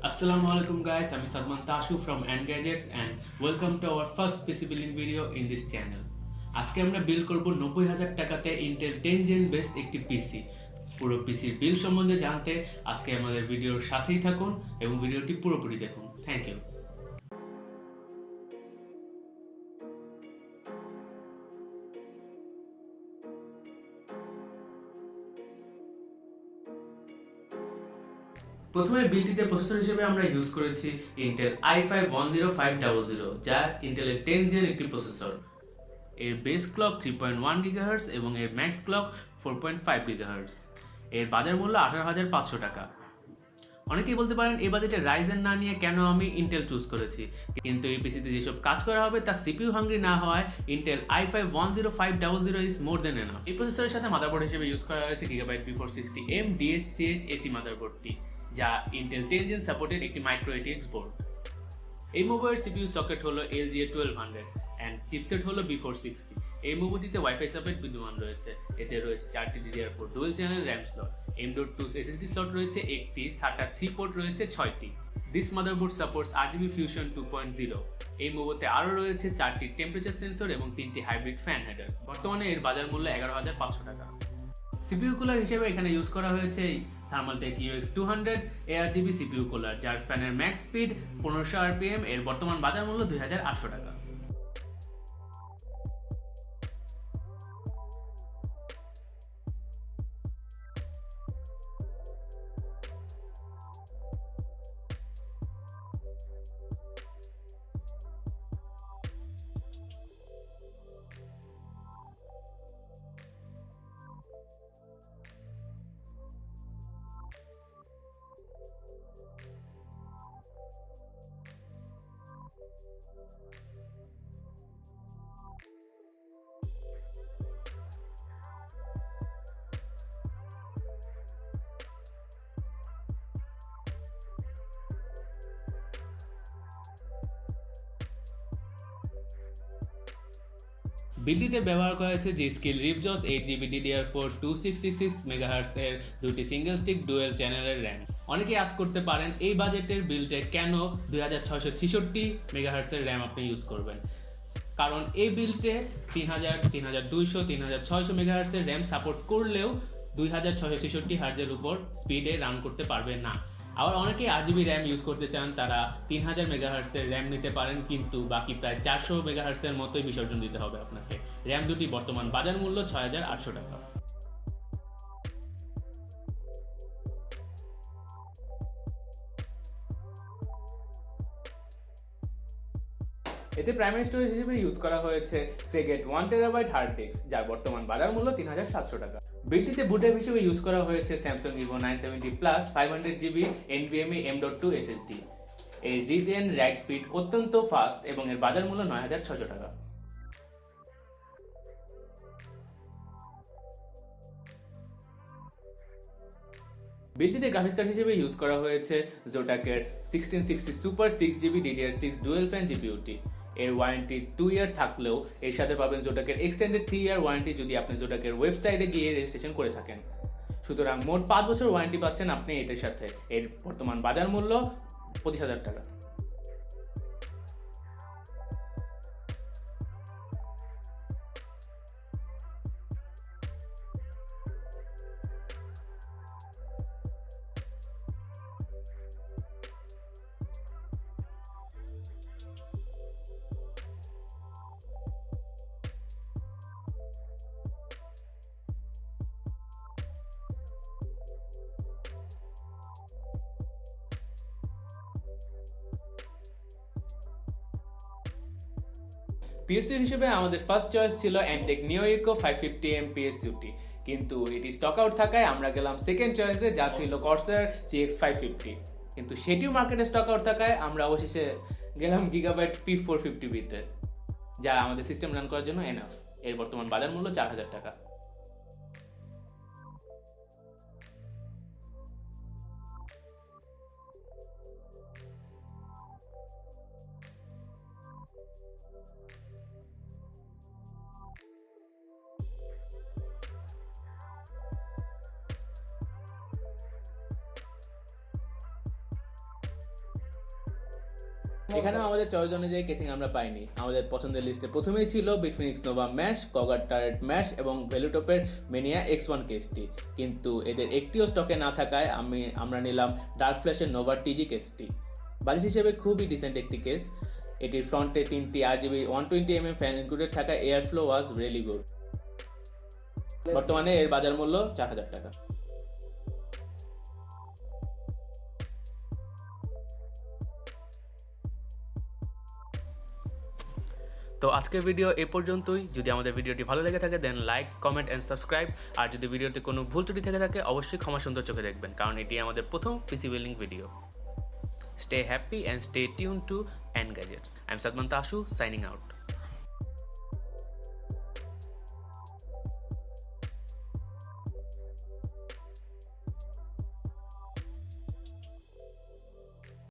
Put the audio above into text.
Assalamu alaikum guys, I'm Salman Tashu from Ant Gadgets and welcome to our first PC building video in this channel. আজকে আমরা বিল করব 90,000 টাকাতে Intel 10 Gen based একটি পিসি। পুরো পিসির বিল সম্বন্ধে জানতে আজকে আমাদের ভিডিওর সাথেই থাকুন এবং ভিডিওটি পুরোপুরি দেখুন। Thank you. প্রথমে বিলটিতে প্রসেসর হিসেবে আমরা ইউজ করেছি Intel i5-10500 যা ইন্টেলের 10 জেন একটি প্রসেসর। এর বেস ক্লক 3.1 GHz এবং এর ম্যাক্স ক্লক 4.5 GHz। এর বাজার মূল্য 18,500 টাকা। অনেকেই বলতে পারেন এই বাজেটে রাইজেন না নিয়ে কেন আমি ইন্টেল চুজ করেছি, কিন্তু এই পিসিতে যেসব কাজ করা হবে তা সিপিইউ হাঙ্গ্রি না হওয়ায় Intel i5-10500 is more than enough. এই প্রসেসরের সাথে মাদারবোর্ড হিসেবে ইউজ করা হয়েছে Gigabyte P460M DSCH AC মাদারবোর্ডটি, যা Intel 10 Gen সাপোর্টেড একটি মাইক্রো ATX বোর্ড। এই মোবাইলের সিপিইউ সকেট হলো LGA1200 এন্ড চিপসেট হলো B460। এই মোবাইলটিতে ওয়াইফাই সাপোর্ট বিদ্যমান রয়েছে। এতে রয়েছে 4টি DDR4 dual channel RAM slot, M.2 SSD slot রয়েছে 1টি, SATA 3 পোর্ট রয়েছে 6টি। This motherboard supports RGB Fusion 2.0। এই মোবাইলতে আরও রয়েছে 4টি টেম্পারেচার সেন্সর এবং 3টি হাইব্রিড ফ্যান হেডার। বর্তমানে এর বাজার মূল্য 11,500 টাকা। সিপিইউ কুলার হিসেবে এখানে ইউজ করা হয়েছে Thermaltake UX200 ARGB CPU cooler, যার ফ্যানের ম্যাক্স স্পিড 1500 RPM। এর বর্তমান বাজার মূল্য 2,800 টাকা। বিলটিতে ব্যবহার করা হয়েছে G-Skill Ripjaws 8GB DDR4 2666 MHz এর দুটি সিঙ্গেল স্টিক ডুয়েল চ্যানেলের RAM। অনেকেই আজ করতে পারেন এই বাজেটের বিলটে কেন 2666 MHz এর RAM আপনি ইউজ করবেন। কারণ এই বিলটে 3000, 3200, 3600 MHz এর RAM সাপোর্ট করলেও 2666 Hz এর উপর স্পিডে রান করতে পারবে না। আবার অনেকেই 8GB RAM ইউজ করতে চান, তারা 3000 MHz এর RAM নিতে পারেন, কিন্তু বাকি প্রায় 400 MHz এর মতোই বিসর্জন দিতে হবে আপনাকে। RAM দুটি বর্তমান বাজার মূল্য 6,800 টাকা। এতে প্রাইমারি স্টোরেজ হিসেবে ইউজ করা হয়েছে Seagate 1TB হার্ড ডিস্ক, যার বর্তমান বাজার মূল্য 3,700 টাকা। বিলটিতে বুট ড্রাইভ হিসেবে ইউজ করা হয়েছে Samsung Evo 970 Plus 500GB NVMe M.2 SSD। এর রিড এন্ড রাইট স্পিড অত্যন্ত ফাস্ট এবং এর বাজার মূল্য 9,600 টাকা। বিলটিতে গ্রাফিক্স কার্ড হিসেবে ইউজ করা হয়েছে Zotac-এর 1660 Super 6GB DDR6 dual fan জিপিইউটি। এর ওয়ারেন্টি 2 ইয়ার থাকলেও এর সাথে পাবেন Zotac-এর এক্সটেন্ডেড 3 ইয়ার ওয়ারেন্টি যদি আপনি Zotac-এর ওয়েবসাইটে গিয়ে রেজিস্ট্রেশন করে থাকেন। সুতরাং মোট 5 বছর ওয়ারেন্টি পাচ্ছেন আপনি এটার সাথে। এর বর্তমান বাজার মূল্য 25,000 টাকা। পিএসইউ হিসেবে আমাদের ফার্স্ট চয়েস ছিল Antec Neo Eco 550M PSUT, কিন্তু এটি স্টক আউট থাকায় আমরা গেলাম সেকেন্ড চয়েসে, যা ছিল Corsair CX550, কিন্তু সেটিও মার্কেটে স্টক আউট থাকায় আমরা অবশেষে গেলাম Gigabyte P450B তে, যা আমাদের সিস্টেম রান করার জন্য এনাফ। এর বর্তমান বাজার মূল্য 4,000 টাকা। এখানেও আমাদের চয়েস অনুযায়ী কেসিং আমরা পাইনি। আমাদের পছন্দের লিস্টে প্রথমেই ছিল বিটফিনিক্স নোভা ম্যাশ, কগার টারেট ম্যাশ এবং ভেলুটপের মেনিয়া X1 কেসটি, কিন্তু এদের একটিও স্টকে না থাকায় আমরা নিলাম ডার্ক ফ্ল্যাশের নোভা টিজি কেসটি। বাজেট হিসেবে খুবই ডিসেন্ট একটি কেস। এটির ফ্রন্টে 3টি RGB 120mm ফ্যান ইনক্লুডেড থাকা air flow was really good. বর্তমানে এর বাজার মূল্য 4000 টাকা। তো আজকের ভিডিও এ পর্যন্তই। যদি আমাদের ভিডিওটি ভালো লেগে থাকে দেন লাইক, কমেন্ট অ্যান্ড সাবস্ক্রাইব। আর যদি ভিডিওতে কোনো ভুল ত্রুটি থেকে থাকে অবশ্যই ক্ষমা সুন্দর চোখে দেখবেন, কারণ এটি আমাদের প্রথম PC building video. Stay happy and stay tuned to N Gadgets. I'm Sadman Tashu signing out.